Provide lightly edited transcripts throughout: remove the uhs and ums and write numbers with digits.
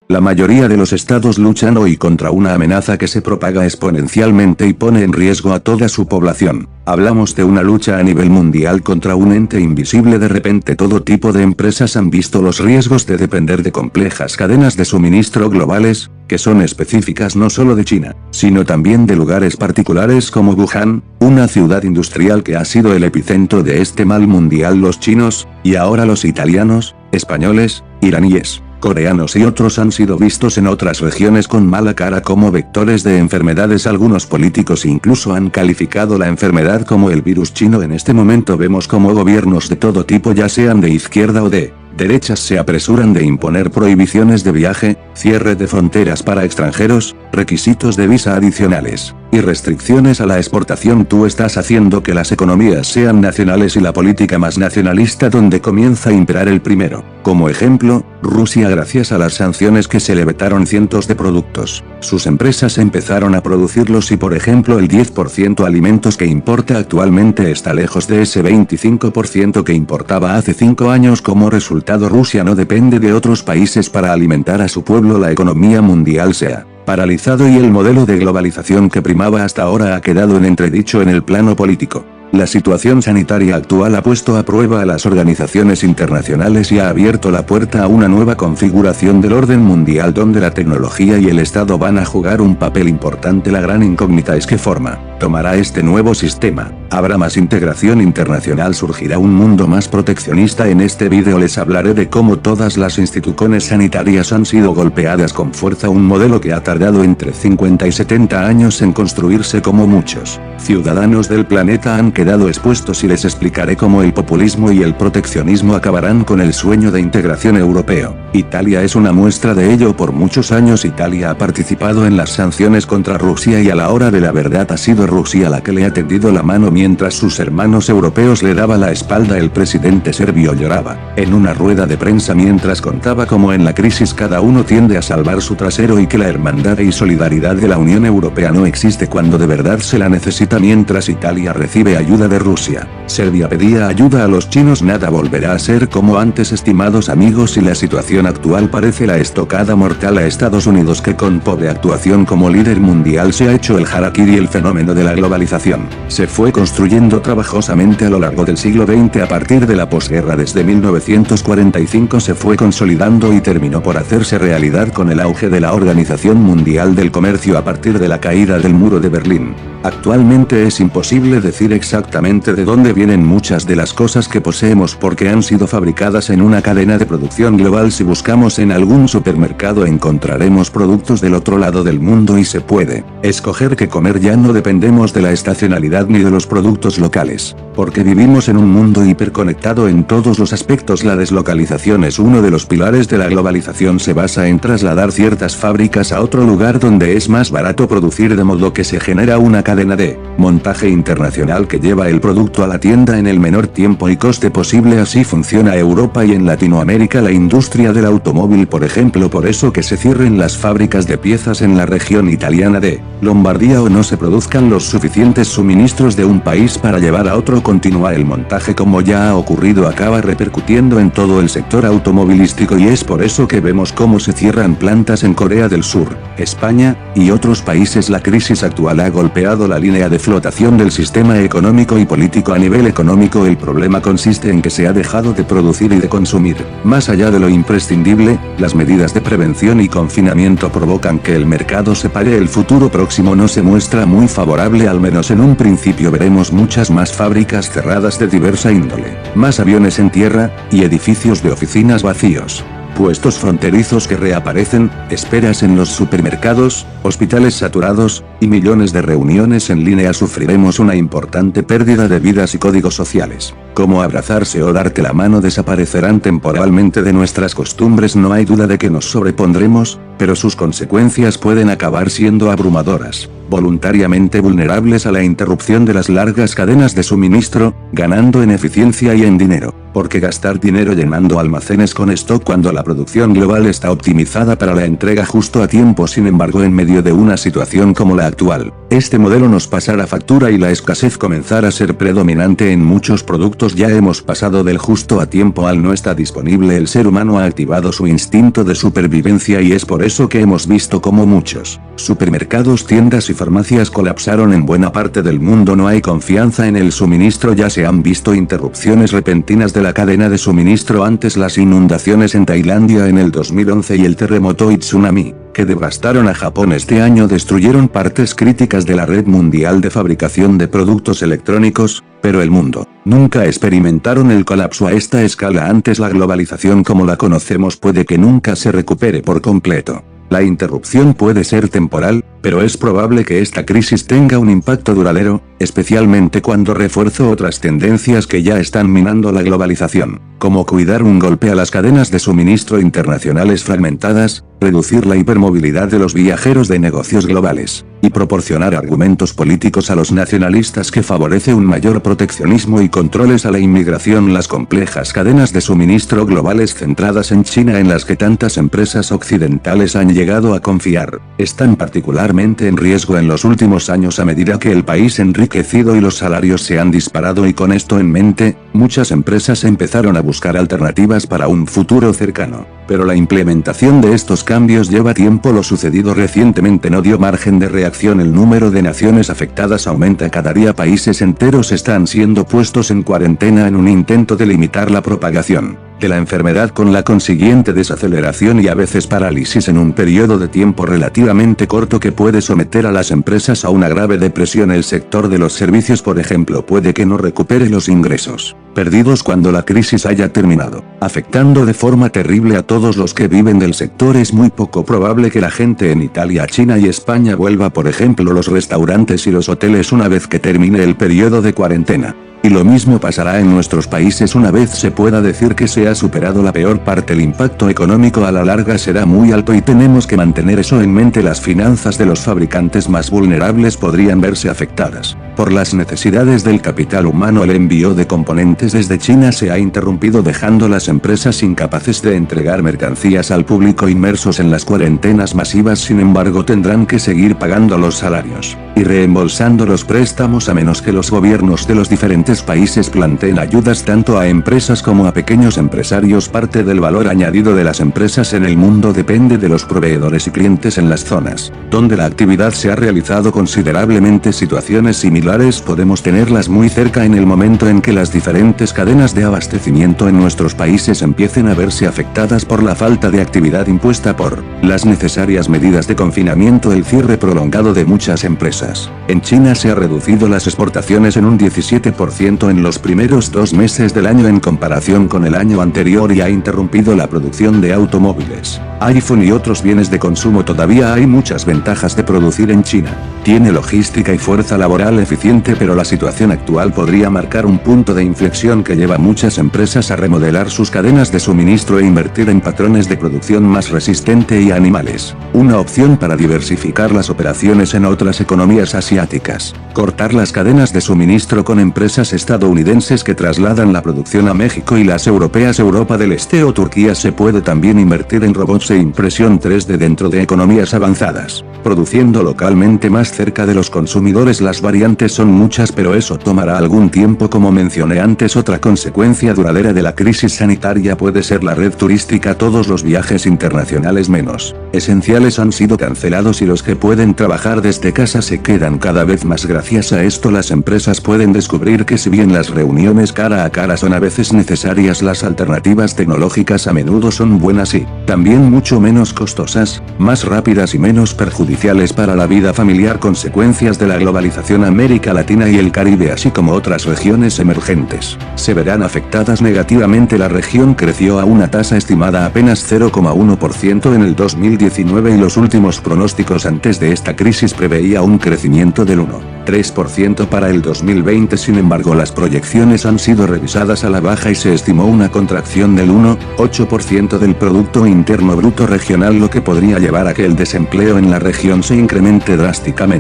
La mayoría de los estados luchan hoy contra una amenaza que se propaga exponencialmente y pone en riesgo a toda su población. Hablamos de una lucha a nivel mundial contra un ente invisible. De repente todo tipo de empresas han visto los riesgos de depender de complejas cadenas de suministro globales, que son específicas no solo de China, sino también de lugares particulares como Wuhan, una ciudad industrial que ha sido el epicentro de este mal mundial. Los chinos, y ahora los italianos, españoles, iraníes, coreanos y otros han sido vistos en otras regiones con mala cara como vectores de enfermedades. Algunos políticos incluso han calificado la enfermedad como el virus chino. En este momento vemos como gobiernos de todo tipo, ya sean de izquierda o de derechas, se apresuran de imponer prohibiciones de viaje, cierre de fronteras para extranjeros, requisitos de visa adicionales, y restricciones a la exportación. Tú estás haciendo que las economías sean nacionales y la política más nacionalista donde comienza a imperar el primero. Como ejemplo, Rusia, gracias a las sanciones que se le vetaron cientos de productos, sus empresas empezaron a producirlos y por ejemplo el 10% alimentos que importa actualmente está lejos de ese 25% que importaba hace 5 años. Como resultado, Rusia no depende de otros países para alimentar a su pueblo. La economía mundial se ha paralizado y el modelo de globalización que primaba hasta ahora ha quedado en entredicho en el plano político. La situación sanitaria actual ha puesto a prueba a las organizaciones internacionales y ha abierto la puerta a una nueva configuración del orden mundial donde la tecnología y el Estado van a jugar un papel importante. La gran incógnita es qué forma tomará este nuevo sistema. Habrá más integración internacional, surgirá un mundo más proteccionista. En este vídeo les hablaré de cómo todas las instituciones sanitarias han sido golpeadas con fuerza, un modelo que ha tardado entre 50 y 70 años en construirse. Como muchos ciudadanos del planeta han quedado expuestos y les explicaré cómo el populismo y el proteccionismo acabarán con el sueño de integración europeo. Italia es una muestra de ello. Por muchos años Italia ha participado en las sanciones contra Rusia y a la hora de la verdad ha sido Rusia la que le ha tendido la mano mientras sus hermanos europeos le daban la espalda. El presidente serbio lloraba en una rueda de prensa mientras contaba cómo en la crisis cada uno tiende a salvar su trasero y que la hermandad y solidaridad de la Unión Europea no existe cuando de verdad se la necesita. Mientras Italia recibe ayuda de Rusia, Serbia pedía ayuda a los chinos. Nada volverá a ser como antes, estimados amigos, y la situación actual parece la estocada mortal a Estados Unidos, que con pobre actuación como líder mundial se ha hecho el harakiri. El fenómeno de la globalización se fue construyendo trabajosamente a lo largo del siglo XX. A partir de la posguerra, desde 1945 se fue consolidando y terminó por hacerse realidad con el auge de la Organización Mundial del Comercio a partir de la caída del muro de Berlín. Actualmente es imposible decir exactamente de dónde vienen muchas de las cosas que poseemos porque han sido fabricadas en una cadena de producción global. Si buscamos en algún supermercado encontraremos productos del otro lado del mundo y se puede escoger qué comer. Ya no dependemos de la estacionalidad ni de los productos locales, porque vivimos en un mundo hiperconectado en todos los aspectos. La deslocalización es uno de los pilares de la globalización. Se basa en trasladar ciertas fábricas a otro lugar donde es más barato producir, de modo que se genera una cadena de montaje internacional que lleva el producto a la tienda en el menor tiempo y coste posible. Así funciona Europa y en Latinoamérica la industria del automóvil, por ejemplo. Por eso que se cierren las fábricas de piezas en la región italiana de Lombardía o no se produzcan los suficientes suministros de un país para llevar a otro. Continúa el montaje como ya ha ocurrido, acaba repercutiendo en todo el sector automovilístico y es por eso que vemos cómo se cierran plantas en Corea del Sur, España, y otros países. La crisis actual ha golpeado la línea de flotación del sistema económico y político. A nivel económico, el problema consiste en que se ha dejado de producir y de consumir. Más allá de lo imprescindible, las medidas de prevención y confinamiento provocan que el mercado se pare. El futuro próximo no se muestra muy favorable, al menos en un principio. Veremos muchas más fábricas cerradas de diversa índole, más aviones en tierra, y edificios de oficinas vacíos. Puestos fronterizos que reaparecen, esperas en los supermercados, hospitales saturados, y millones de reuniones en línea. Sufriremos una importante pérdida de vidas y códigos sociales. Como abrazarse o darte la mano desaparecerán temporalmente de nuestras costumbres. No hay duda de que nos sobrepondremos, pero sus consecuencias pueden acabar siendo abrumadoras. Voluntariamente vulnerables a la interrupción de las largas cadenas de suministro, ganando en eficiencia y en dinero. ¿Por qué gastar dinero llenando almacenes con stock cuando la producción global está optimizada para la entrega justo a tiempo? Sin embargo, en medio de una situación como la actual, este modelo nos pasará factura y la escasez comenzará a ser predominante en muchos productos. Ya hemos pasado del justo a tiempo al no está disponible. El ser humano ha activado su instinto de supervivencia y es por eso que hemos visto cómo muchos supermercados, tiendas y farmacias colapsaron en buena parte del mundo. No hay confianza en el suministro, ya se han visto interrupciones repentinas de la cadena de suministro. Antes las inundaciones en Tailandia en el 2011 y el terremoto y tsunami, que devastaron a Japón este año, destruyeron partes críticas de la red mundial de fabricación de productos electrónicos, pero el mundo nunca experimentaron el colapso a esta escala antes. La globalización como la conocemos puede que nunca se recupere por completo. La interrupción puede ser temporal, pero es probable que esta crisis tenga un impacto duradero, especialmente cuando refuerzo otras tendencias que ya están minando la globalización, como cuidar un golpe a las cadenas de suministro internacionales fragmentadas, reducir la hipermovilidad de los viajeros de negocios globales, y proporcionar argumentos políticos a los nacionalistas que favorece un mayor proteccionismo y controles a la inmigración. Las complejas cadenas de suministro globales centradas en China en las que tantas empresas occidentales han llegado a confiar, están particularmente en riesgo en los últimos años a medida que el país enriquecido y los salarios se han disparado. Y con esto en mente, muchas empresas empezaron a buscar alternativas para un futuro cercano. Pero la implementación de estos cambios lleva tiempo. Lo sucedido recientemente no dio margen de reacción. El número de naciones afectadas aumenta cada día. Países enteros están siendo puestos en cuarentena en un intento de limitar la propagación de la enfermedad, con la consiguiente desaceleración y a veces parálisis en un periodo de tiempo relativamente corto que puede someter a las empresas a una grave depresión. El sector de los servicios, por ejemplo, puede que no recupere los ingresos perdidos cuando la crisis haya terminado, afectando de forma terrible a todos los que viven del sector. Es muy poco probable que la gente en Italia, China y España vuelva, por ejemplo, los restaurantes y los hoteles una vez que termine el periodo de cuarentena. Y lo mismo pasará en nuestros países una vez se pueda decir que se ha superado la peor parte. El impacto económico a la larga será muy alto y tenemos que mantener eso en mente. Las finanzas de los fabricantes más vulnerables podrían verse afectadas por las necesidades del capital humano. El envío de componentes desde China se ha interrumpido, dejando las empresas incapaces de entregar mercancías al público, inmersos en las cuarentenas masivas. Sin embargo, tendrán que seguir pagando los salarios y reembolsando los préstamos a menos que los gobiernos de los diferentes países planteen ayudas tanto a empresas como a pequeños empresarios. Parte del valor añadido de las empresas en el mundo depende de los proveedores y clientes en las zonas donde la actividad se ha realizado considerablemente. Situaciones similares podemos tenerlas muy cerca en el momento en que las diferentes cadenas de abastecimiento en nuestros países empiecen a verse afectadas por la falta de actividad impuesta por las necesarias medidas de confinamiento. El cierre prolongado de muchas empresas en China se ha reducido las exportaciones en un 17% en los primeros 2 meses del año en comparación con el año anterior y ha interrumpido la producción de automóviles, iPhone y otros bienes de consumo. Todavía hay muchas ventajas de producir en China. Tiene logística y fuerza laboral eficiente, pero la situación actual podría marcar un punto de inflexión que lleva a muchas empresas a remodelar sus cadenas de suministro e invertir en patrones de producción más resistente y animales. Una opción para diversificar las operaciones en otras economías asiáticas. Cortar las cadenas de suministro con empresas estadounidenses que trasladan la producción a México y las europeas, Europa del Este o Turquía. Se puede también invertir en robots e impresión 3D dentro de economías avanzadas, produciendo localmente más cerca de los consumidores. Las variantes son muchas, pero eso tomará algún tiempo. Como mencioné antes, otra consecuencia duradera de la crisis sanitaria puede ser la red turística. Todos los viajes internacionales menos esenciales han sido cancelados y los que pueden trabajar desde casa se quedan cada vez más. Gracias a esto, las empresas pueden descubrir que si bien las reuniones cara a cara son a veces necesarias, las alternativas tecnológicas a menudo son buenas y también mucho menos costosas, más rápidas y menos perjudiciales para la vida familiar. Consecuencias de la globalización. América Latina y el Caribe, así como otras regiones emergentes, se verán afectadas negativamente. La región creció a una tasa estimada apenas 0,1% en el 2019 y los últimos pronósticos antes de esta crisis preveía un crecimiento del 1,3% para el 2020. Sin embargo, las proyecciones han sido revisadas a la baja y se estimó una contracción del 1,8% del Producto Interno Bruto regional, lo que podría llevar a que el desempleo en la región se incremente drásticamente.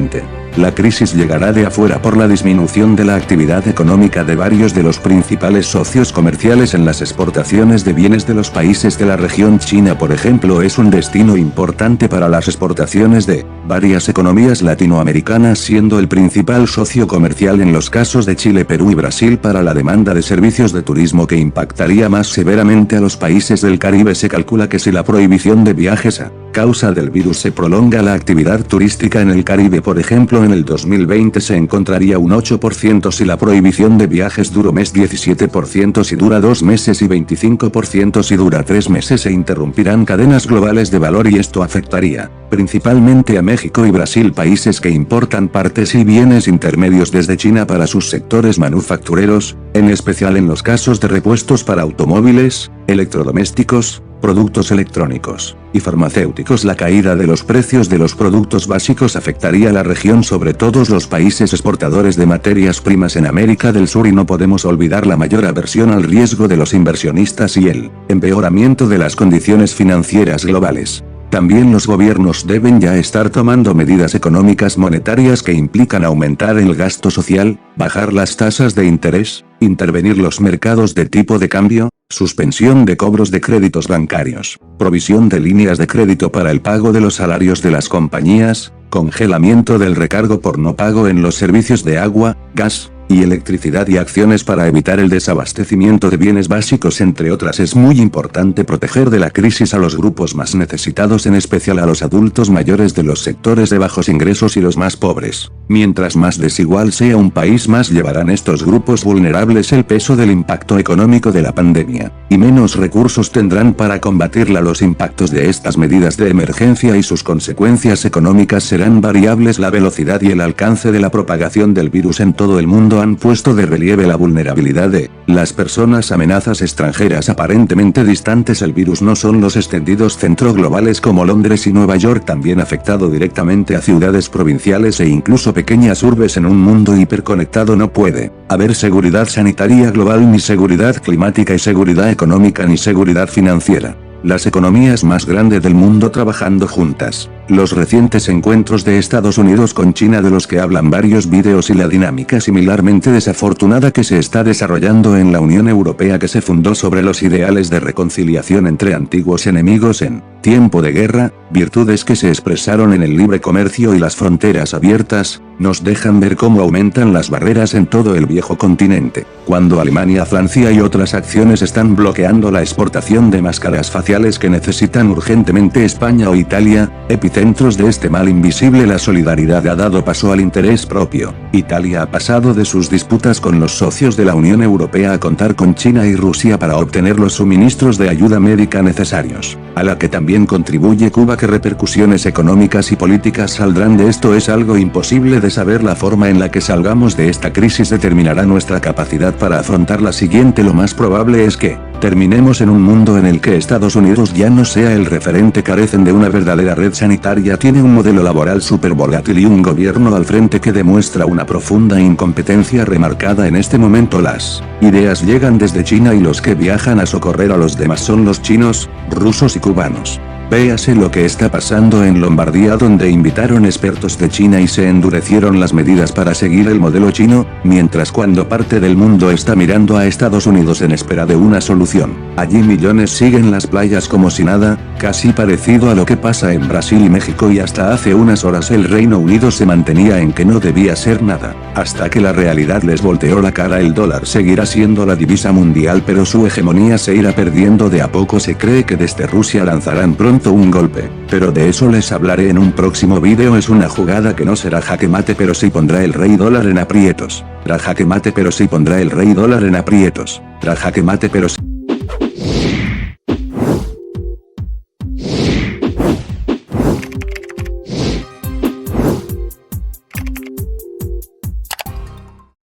La crisis llegará de afuera por la disminución de la actividad económica de varios de los principales socios comerciales en las exportaciones de bienes de los países de la región. China, por ejemplo, es un destino importante para las exportaciones de varias economías latinoamericanas, siendo el principal socio comercial en los casos de Chile, Perú y Brasil para la demanda de servicios de turismo, que impactaría más severamente a los países del Caribe. Se calcula que si la prohibición de viajes a causa del virus se prolonga, la actividad turística en el Caribe, por ejemplo, en el 2020 se encontraría un 8% si la prohibición de viajes dura mes, 17% si dura 2 meses y 25% si dura 3 meses. Se interrumpirán cadenas globales de valor y esto afectaría principalmente a México y Brasil, países que importan partes y bienes intermedios desde China para sus sectores manufactureros, en especial en los casos de repuestos para automóviles, electrodomésticos, productos electrónicos y farmacéuticos. La caída de los precios de los productos básicos afectaría a la región, sobre todo los países exportadores de materias primas en América del Sur, y no podemos olvidar la mayor aversión al riesgo de los inversionistas y el empeoramiento de las condiciones financieras globales. También los gobiernos deben ya estar tomando medidas económicas monetarias que implican aumentar el gasto social, bajar las tasas de interés, intervenir los mercados de tipo de cambio, suspensión de cobros de créditos bancarios, provisión de líneas de crédito para el pago de los salarios de las compañías, congelamiento del recargo por no pago en los servicios de agua, gas y electricidad, y acciones para evitar el desabastecimiento de bienes básicos, entre otras. Es muy importante proteger de la crisis a los grupos más necesitados, en especial a los adultos mayores de los sectores de bajos ingresos y los más pobres. Mientras más desigual sea un país, más llevarán estos grupos vulnerables el peso del impacto económico de la pandemia, y menos recursos tendrán para combatirla. Los impactos de estas medidas de emergencia y sus consecuencias económicas serán variables. La velocidad y el alcance de la propagación del virus en todo el mundo han puesto de relieve la vulnerabilidad de las personas a amenazas extranjeras aparentemente distantes. El virus no son los extendidos centros globales como Londres y Nueva York, también afectado directamente a ciudades provinciales e incluso pequeñas urbes. En un mundo hiperconectado no puede haber seguridad sanitaria global, ni seguridad climática y seguridad económica, ni seguridad financiera. Las economías más grandes del mundo trabajando juntas. Los recientes encuentros de Estados Unidos con China, de los que hablan varios videos, y la dinámica similarmente desafortunada que se está desarrollando en la Unión Europea, que se fundó sobre los ideales de reconciliación entre antiguos enemigos en tiempo de guerra, virtudes que se expresaron en el libre comercio y las fronteras abiertas, nos dejan ver cómo aumentan las barreras en todo el viejo continente. Cuando Alemania, Francia y otras acciones están bloqueando la exportación de máscaras faciales que necesitan urgentemente España o Italia, epicentros de este mal invisible, la solidaridad ha dado paso al interés propio. Italia ha pasado de sus disputas con los socios de la Unión Europea a contar con China y Rusia para obtener los suministros de ayuda médica necesarios, a la que también contribuye Cuba. ¿Qué repercusiones económicas y políticas saldrán de esto? Es algo imposible de saber. La forma en la que salgamos de esta crisis determinará nuestra capacidad para afrontar la siguiente. Lo más probable es que terminemos en un mundo en el que Estados Unidos ya no sea el referente. Carecen de una verdadera red sanitaria, tiene un modelo laboral súper volátil y un gobierno al frente que demuestra una profunda incompetencia remarcada. En este momento las ideas llegan desde China y los que viajan a socorrer a los demás son los chinos, rusos y cubanos. Véase lo que está pasando en Lombardía, donde invitaron expertos de China y se endurecieron las medidas para seguir el modelo chino, mientras cuando parte del mundo está mirando a Estados Unidos en espera de una solución, allí millones siguen las playas como si nada, casi parecido a lo que pasa en Brasil y México. Y hasta hace unas horas el Reino Unido se mantenía en que no debía ser nada, hasta que la realidad les volteó la cara. El dólar seguirá siendo la divisa mundial, pero su hegemonía se irá perdiendo de a poco. Se cree que desde Rusia lanzarán pronto un golpe, pero de eso les hablaré en un próximo vídeo. Es una jugada que no será jaque mate, pero sí pondrá el rey dólar en aprietos. Jaque mate, pero sí pondrá el rey dólar en aprietos. Jaque mate, pero sí.